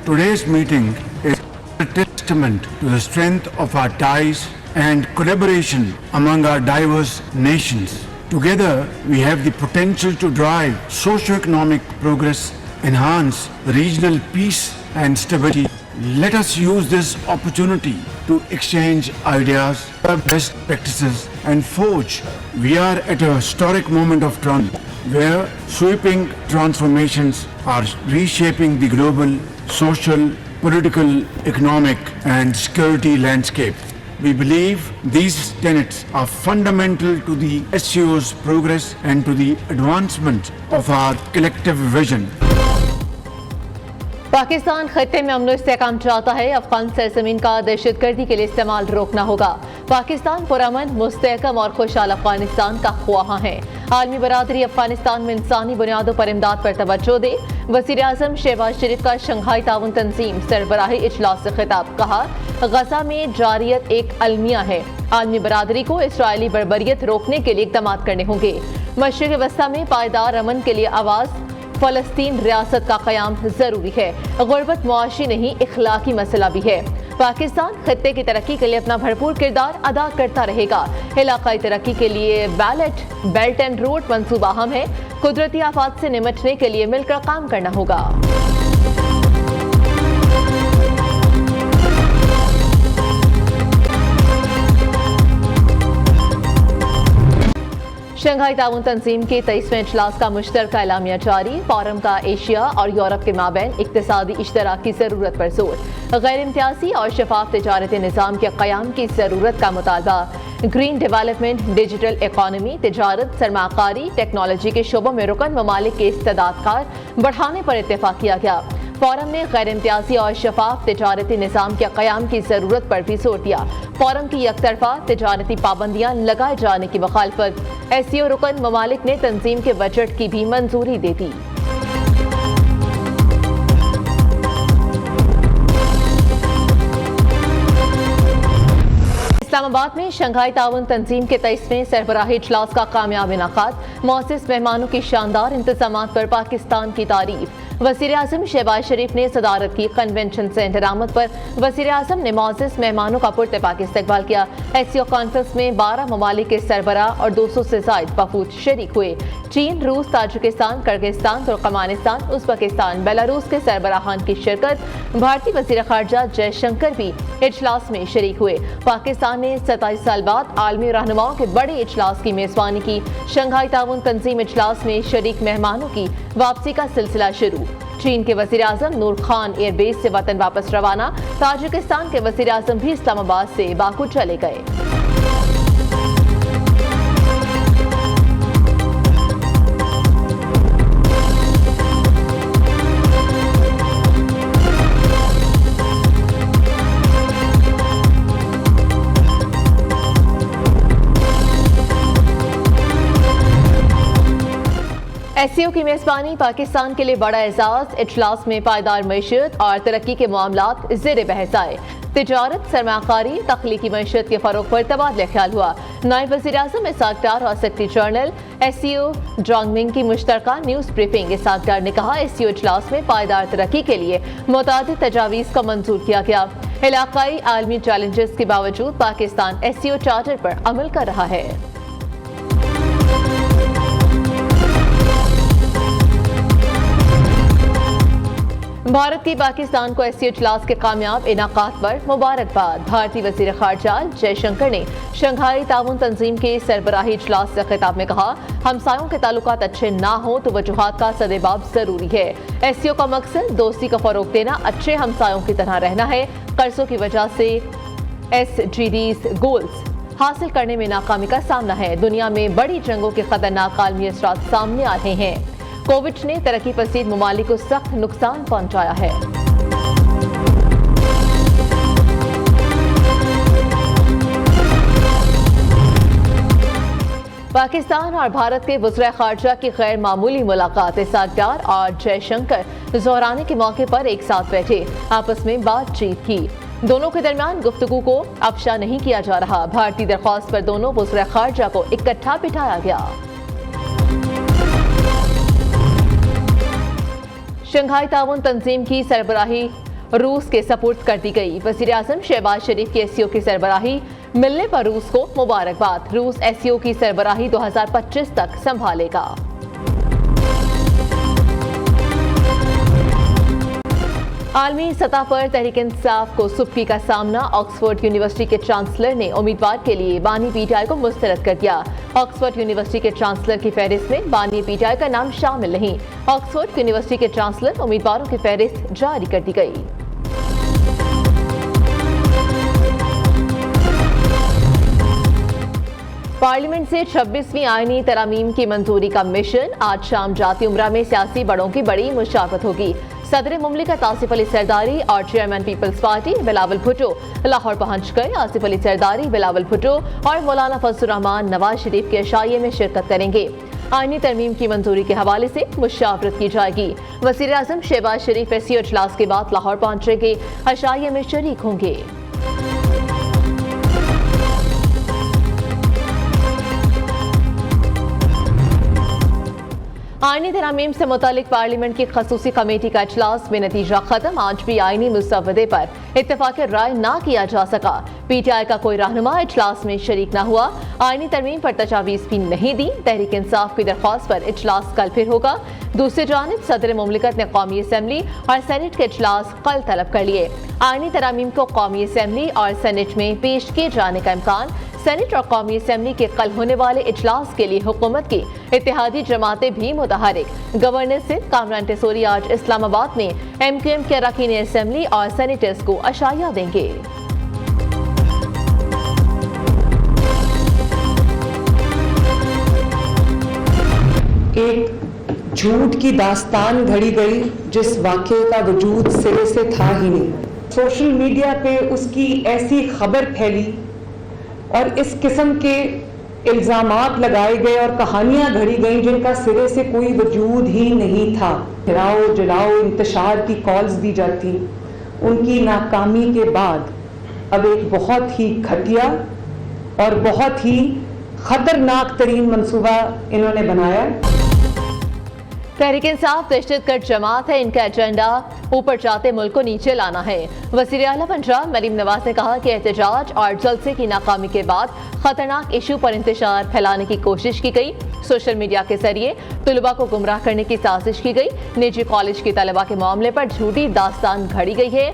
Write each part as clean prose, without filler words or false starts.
today's meeting is a testament to the strength of our ties and collaboration among our diverse nations. Together, we have the potential to drive socio-economic progress, enhance regional peace and stability. Let us use this opportunity to exchange ideas, best practices, and forge. We are at a historic moment of transition where sweeping transformations are reshaping the global social, political, economic, and security landscape. We believe these tenets are fundamental to the SCO's progress and to the advancement of our collective vision. Pakistan खत्ते में अमन इस्तेहकाम चाहता है। अफगान सरजमीन का दहशतगर्दी के लिए इस्तेमाल रोकना होगा। पाकिस्तान पुरअमन, मुस्तहकम और खुशहाल अफगानिस्तान का ख्वाहां है। आलमी बरादरी अफगानिस्तान में इंसानी बुनियादों पर इमदाद पर तवज्जो दे। वज़ीर आज़म शहबाज शरीफ का शंघाई ताउन तंजीम सरबराही इजलास से खिताब। कहा, गजा में जारियत एक अलमिया है। आलमी बरादरी को इसराइली बर्बरियत रोकने के लिए इक़दाम करने होंगे। मशरिक़ वस्ता में पायदार अमन के लिए आवाज़ फ़लस्तीन रियासत का क़याम ज़रूरी है। गुर्बत मुआशी नहीं, इखलाकी मसला भी है। पाकिस्तान खत्ते की तरक्की के लिए अपना भरपूर किरदार अदा करता रहेगा। इलाक़ाई तरक्की के लिए बेल्ट एंड रोड मंसूबा अहम है। कुदरती आफात से निपटने के लिए मिलकर काम करना होगा। शंघाई ताउन तंजीम के 23वें इजलास का मुश्तरका एलामिया जारी। फोरम का एशिया और यूरोप के माबैन इक्तिसादी इश्तराक की ज़रूरत पर जोर। गैर इम्तियाजी और शफाफ तजारती निज़ाम के क़याम की ज़रूरत का मुतालबा। ग्रीन डेवलपमेंट, डिजिटल इकॉनमी, तजारत, सरमाकारी, टेक्नोलॉजी के शोबों में रुकन ममालिक के इस्तेदादकार बढ़ाने पर इत्तेफाक किया गया। फोरम ने गैर इम्तियाजी और शफाफ तजारती निज़ाम के क़याम की ज़रूरत पर भी जोर दिया। फोरम की यकतरफा तजारती पाबंदियाँ लगाए जाने की मुखालफत। SCO रुकन ममालिक ने तंजीम के बजट की भी मंजूरी दे दी। इस्लामाबाद में शंघाई ताउन तंजीम के 23वें सरबराही इजलास का कामयाब इनाकाद। मौसिस मेहमानों की शानदार इंतजामात पर पाकिस्तान की तारीफ। वज़ीर आज़म शहबाज शरीफ ने सदारत की। कन्वेंशन सेंटर आमद पर वज़ीर आज़म ने मौसिस मेहमानों का पुरतपाक इस्तकबाल किया। SCO कॉन्फ्रेंस में 12 ममालिक के सरबराह और 200 से ज़ायद वफूद शरीक हुए। चीन, रूस, Tajikistan, Kyrgyzstan, Turkmenistan, Uzbekistan, Belarus के सरबराहान की शिरकत। भारतीय वज़ीर ख़ारजा जयशंकर भी इजलास में शरीक हुए। पाकिस्तान ने 27 साल बाद आलमी रहनुमाओं के बड़े इजलास की मेज़बानी की। शंघाई ताउन तंजीम इजलास में शरीक मेहमानों की वापसी का सिलसिला शुरू। चीन के वज़ीर आज़म नूर खान एयरबेस से वतन वापस रवाना। ताजिकिस्तान के वज़ीर आज़म भी इस्लामाबाद से बाकू चले गए। SCO की मेज़बानी पाकिस्तान के लिए बड़ा एजाज़। इजलास में पायदार मईशत और तरक्की के मामलात ज़ेर बहस आए। तिजारत, सरमाकारी, तख्लीकी मईशत के फ़रोग़ पर तबादला ख्याल हुआ। नायब वज़ीर आज़म इसाक डार और सेक्रेटरी जनरल SCO जोंगमिंग की मुश्तरका न्यूज़ ब्रीफिंग। इसाक डार ने कहा, SCO इजलास में पायदार तरक्की के लिए मुतादिद तजावीज़ को मंजूर किया गया। इलाक़ाई आलमी चैलेंजेस के बावजूद पाकिस्तान SCO चार्टर पर अमल कर रहा है। भारत की पाकिस्तान को SCO इजलास के कामयाब इनाकात पर मुबारकबाद। भारतीय वज़ीर ख़ारजा जयशंकर ने शंघाई ताउन तंजीम के सरबराही इजलास से खिताब में कहा, हमसायों के ताल्लुकात अच्छे ना हो तो वजूहात का सदेबाब ज़रूरी है। SCO का मकसद दोस्ती को फ़रोग़ देना, अच्छे हमसायों की तरह रहना है। कर्ज़ों की वजह से SDGs गोल्स हासिल करने में नाकामी का सामना है। दुनिया में बड़ी जंगों के ख़तरनाक आलमी असरात सामने आ रहे हैं। कोविड ने तरक्की पसीद ममालिक को सख्त नुकसान पहुंचाया है। पाकिस्तान और भारत के वज़ीर ख़ारजा की गैर मामूली मुलाकात। इसाक डार और जयशंकर ज़ोहराने के मौके पर एक साथ बैठे, आपस में बातचीत की। दोनों के दरमियान गुफ्तगू को अफशा नहीं किया जा रहा। भारतीय दरख्वास्त पर दोनों वज़ीर ख़ारजा को इकट्ठा बिठाया गया। शंघाई ताउन तंजीम की सरबराही रूस के सपुर्द कर दी गई। वज़ीर-ए-आज़म शहबाज शरीफ की एससीओ की सरबराही मिलने पर रूस को मुबारकबाद। रूस एससीओ की सरबराही 2025 तक संभालेगा। आलमी सतह पर तहरीक इंसाफ को सुप्की का सामना। ऑक्सफोर्ड यूनिवर्सिटी के चांसलर ने उम्मीदवार के लिए बानी पीटीआई को मुस्तरद कर दिया। ऑक्सफोर्ड यूनिवर्सिटी के चांसलर की फहरिस्त में बानी पीटीआई का नाम शामिल नहीं। ऑक्सफोर्ड यूनिवर्सिटी के चांसलर उम्मीदवारों की फहरिस्त जारी कर दी गई। पार्लियामेंट से 26वीं आईनी तरामीम की मंजूरी का मिशन। आज शाम जाती उम्रा में सियासी बड़ों की बड़ी मुशावरत होगी। सदर मुमलिकत आसिफ अली सरदारी और चेयरमैन पीपल्स पार्टी बिलावल भुट्टो लाहौर पहुंच गए। आसिफ अली सरदारी, बिलावल भुट्टो और मौलाना फजलुर रहमान नवाज शरीफ के अशाइये में शिरकत करेंगे। आईनी तरमीम की मंजूरी के हवाले से मुशावरत की जाएगी। वज़ीर-ए-आज़म शहबाज शरीफ एससीओ इजलास के बाद लाहौर पहुंचेंगे, अशाइये में शरीक होंगे। आईनी तरामीम से मुतालिक पार्लियामेंट की खसूसी कमेटी का इजलास बेनतीजा खत्म। आज भी आईनी मुसवदे पर इत्तेफाक राय ना किया जा सका। पीटीआई का कोई रहनुमा इजलास में शरीक न हुआ। आईनी तरमीम पर तजावीज़ भी नहीं दी। तहरीक इंसाफ की दरख्वास्त पर इजलास कल फिर होगा। दूसरी जानिब सदर मुमलिकत ने कौमी असम्बली और सेनेट के इजलास कल तलब कर लिए। आईनी तरामीम को कौमी असम्बली और सेनेट में पेश किए जाने का इम्कान। सेनेट और कौमी असम्बली के कल होने वाले इजलास के लिए हुकूमत की इत्तेहादी जमातें भी मुतहरिक। गवर्नर सिंध कामरान टेसोरी आज इस्लामाबाद में MQM के अरकान असम्बली और सेनेटर्स को अशाइया देंगे। एक झूठ की दास्तान घड़ी गई जिस वाक़े का वजूद सिरे से था ही नहीं। सोशल मीडिया पे उसकी ऐसी खबर फैली और इस किस्म के इल्ज़ामात लगाए गए और कहानियां घड़ी गईं जिनका सिरे से कोई वजूद ही नहीं था। गिराओ जलाओ इंतशार की कॉल्स दी जाती। उनकी नाकामी के बाद अब एक बहुत ही घटिया और बहुत ही खतरनाक तरीन मंसूबा इन्होंने बनाया। तहरीक इंसाफ दहशतगर्द जमात है, इनका एजेंडा ऊपर जाते मुल्क को नीचे लाना है। वज़ीर आला पंजाब मरीम नवाज ने कहा कि एहतजाज और जलसे की नाकामी के बाद खतरनाक इशू पर इंतशार फैलाने की कोशिश की गई। सोशल मीडिया के जरिए तलबा को गुमराह करने की साजिश की गई। निजी कॉलेज की तलबा के मामले पर झूठी दास्तान घड़ी गई है।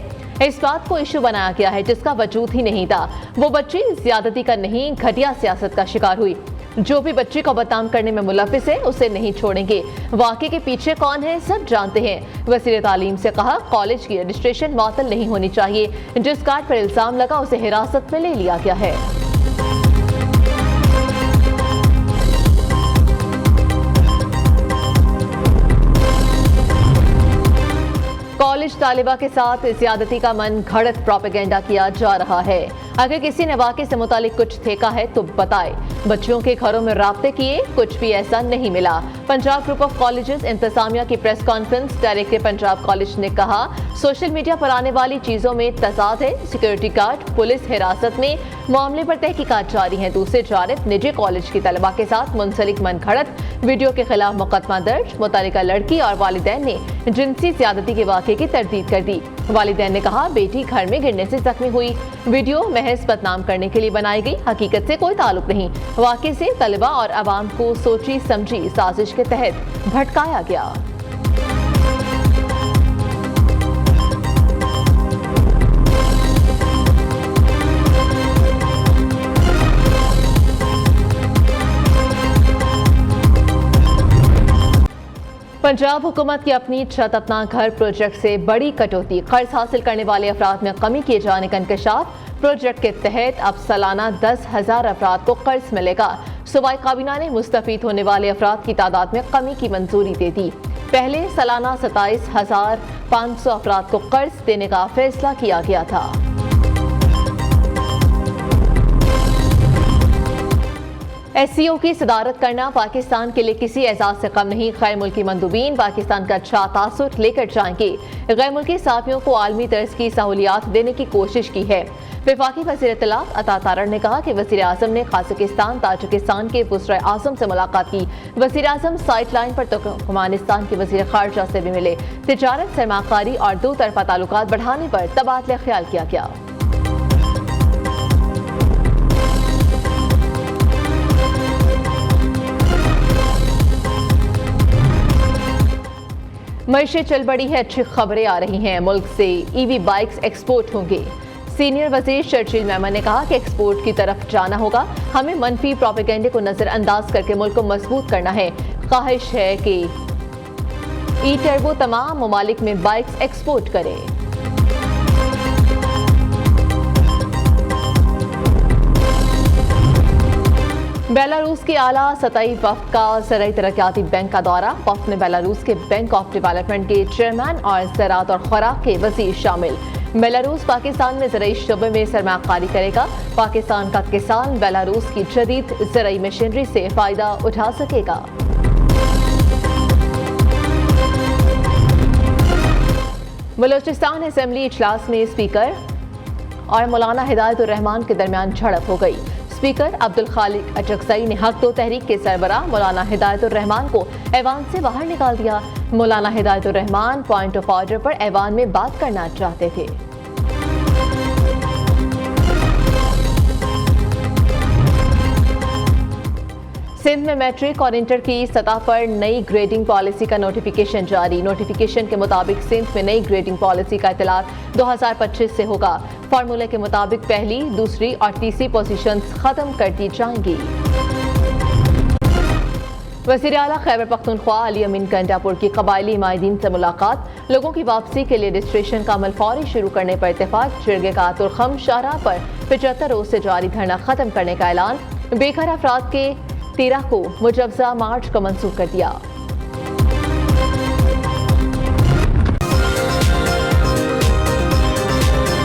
इस बात को इशू बनाया गया है जिसका वजूद ही नहीं था। वो बच्ची ज्यादती का नहीं, घटिया सियासत का शिकार हुई। जो भी बच्ची को बदनाम करने में मुलविस है उसे नहीं छोड़ेंगे। वाक़े के पीछे कौन है सब जानते हैं। वज़ीर तालीम से कहा कॉलेज की रजिस्ट्रेशन मुअत्तल नहीं होनी चाहिए। जिस गार्ड पर इल्जाम लगा उसे हिरासत में ले लिया गया है। कॉलेज तालिबा के साथ ज्यादती का मन घड़त प्रोपेगेंडा किया जा रहा है। अगर किसी ने वाक़े से मुतालिक कुछ देखा है तो बताए। बच्चियों के घरों में राब्ते किए, कुछ भी ऐसा नहीं मिला। पंजाब ग्रुप ऑफ कॉलेजेस इंतजामिया की press conference. Director Punjab college ने कहा सोशल मीडिया पर आने वाली चीजों में तजाद है। सिक्योरिटी गार्ड पुलिस हिरासत में, मामले पर तहकीकात जारी है। दूसरी जानिब निजी कॉलेज की तलबा के साथ मुंसलिक मन घड़त वीडियो के खिलाफ मुकदमा दर्ज। मुतल्लिका लड़की और वालिदैन ने जिनसी ज्यादती के वाक़े की तरदीद कर दी। वालिदैन ने कहा बेटी घर में गिरने से जख्मी हुई। वीडियो महज बदनाम करने के लिए बनाई गई, हकीकत से कोई ताल्लुक नहीं। वाक़े से तलबा और अवाम को सोची समझी साजिश के तहत भटकाया गया। पंजाब हुकूमत की अपनी छत अपना घर प्रोजेक्ट से बड़ी कटौती। कर्ज हासिल करने वाले अफराद में कमी किए जाने का इंकशाफ। प्रोजेक्ट के तहत अब सालाना 10,000 अफराद को कर्ज मिलेगा। सूबाई काबीना ने मुस्तफीद होने वाले अफराद की तादाद में कमी की मंजूरी दे दी। पहले सालाना 27,500 अफराद को कर्ज देने का फैसला किया गया था। SCO की सदारत करना पाकिस्तान के लिए किसी एजाज से कम नहीं। गैर मुल्की मंदूबीन पाकिस्तान का अच्छा तासुर लेकर जाएंगे। गैर मुल्की साफियों को आलमी तर्ज की सहूलियात देने की कोशिश की है। वफाकी वज़ीर इत्तलात अता तारड़ ने कहा कि वज़ीर आज़म ने कज़ाकिस्तान ताजिकिस्तान के वज़ीर आज़म से मुलाकात की। वज़ीर आज़म साइड लाइन पर तुर्कमेनिस्तान के वज़ीर ख़ारजा से भी मिले। तिजारत, सरमाकारी और दो तरफ़ा ताल्लुकात बढ़ाने पर तबादला ख्याल किया गया। मईशत चल बड़ी है, अच्छी खबरें आ रही हैं। मुल्क से EV बाइक्स एक्सपोर्ट होंगे। सीनियर वजीर शर्जील मेमन ने कहा कि एक्सपोर्ट की तरफ जाना होगा। हमें मनफी प्रोपेगेंडे को नजरअंदाज करके मुल्क को मजबूत करना है। ख्वाहिश है कि ई-टर्बो तमाम ममालिक में बाइक्स एक्सपोर्ट करे। बेलारूस के आला सतही वफ्द का ज़राई तरक्याती बैंक का दौरा। वफ्द में बेलारूस के बैंक ऑफ डेवलपमेंट के चेयरमैन और ज़राअत और खुराक के वज़ीर शामिल। बेलारूस पाकिस्तान में ज़राई शोबे में सरमाकारी करेगा। पाकिस्तान का किसान बेलारूस की जदीद ज़राई मशीनरी से फ़ायदा उठा सकेगा। बलोचिस्तान असेंबली इजलास में स्पीकर और मौलाना हिदायतुर रहमान के दरमियान झड़प हो गई। स्पीकर अब्दुल खालिक अचकज़ई ने हक दो तहरीक के सरबराह मौलाना हिदायतुर रहमान को ऐवान से बाहर निकाल दिया। मौलाना हिदायतुर रहमान पॉइंट ऑफ ऑर्डर पर ऐवान में बात करना चाहते थे। सिंध में मैट्रिक और इंटर की सतह पर नई ग्रेडिंग पॉलिसी का नोटिफिकेशन जारी। नोटिफिकेशन के मुताबिक सिंध में नई ग्रेडिंग पॉलिसी का इतलाक 2025 से होगा। फार्मूले के मुताबिक पहली, दूसरी और तीसरी पोजीशंस खत्म कर दी जाएंगी। वज़ीर आला खैबर पख्तूनख्वा अली अमीन गंडापुर की कबायली हिमायतीन से मुलाकात। लोगों की वापसी के लिए रजिस्ट्रेशन का अमल फौरी शुरू करने पर इत्तेफाक। जिरगे का तुरखम शाहराह पर 75 रोज से जारी धरना खत्म करने का ऐलान। बेघर अफराद के 13 को मुजवजा मार्च को मंसूख कर दिया।